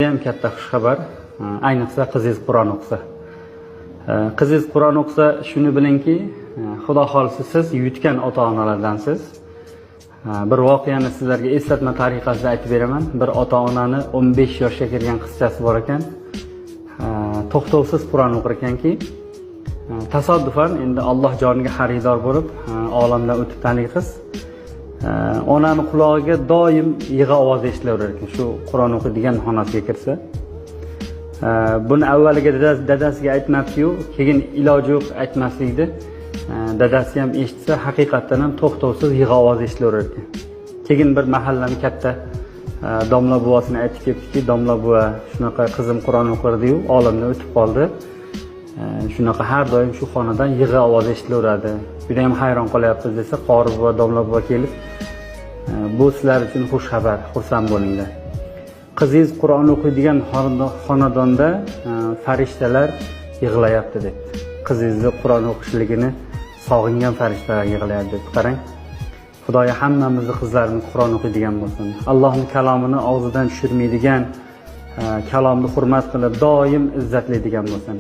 Ham katta xushxabar, ayniqsa qizingiz Qur'on o'qisa. Qizingiz Qur'on o'qisa, shuni bilingki, Xudo xolisi siz yutgan ota-onalardansiz. Bir voqeani sizlarga eslatma tariqasida aytib beraman. Bir ota-onani 15 yoshga kirgan qizchasi bor ekan. To'xtovsiz Qur'on o'qir ekanki, tasodifan endi Alloh joniga xaridor bo'lib, olamdan o'tib taniq qiz. Onani qulog'iga doim yig'i ovozi eshitilaverar ekan, shu Qur'on o'qiydigan xonasiga kirsa. Buni avvaliga dadasiga aytmabdi-yu, keyin iloji yo'q aytmaslikdi. Dadasi ham eshitsa, haqiqatan ham to'xtovsiz yig'i ovozi eshitilaverar ekan. Keyin bir mahallaning katta domla buvasini aytib ketdiki, domla buva, shunaqa qizim Qur'on o'qirdi-yu, olamdan o'tib qoldi. Shunaqa har doim shu xonadan yig'i ovozi eshitilaveradi. Juda ham hayron qolyapmiz desa, qori buva, domla buva kelib, bu sizlar uchun xush xabar, xursand bo'linglar. Qizingiz Qur'on o'qiydigan xonadonda farishtalar yig'layapti deb. Qizingizni Qur'on o'qishligini sog'ingan farishtalar yig'layapti deb. Qarang. Xudoya hammamizni qizlarini Qur'on o'qiydigan bo'lsin. Allohning kalomini og'zidan tushirmaydigan, kalomni hurmat qilib, doim izzatlaydigan bo'lsin.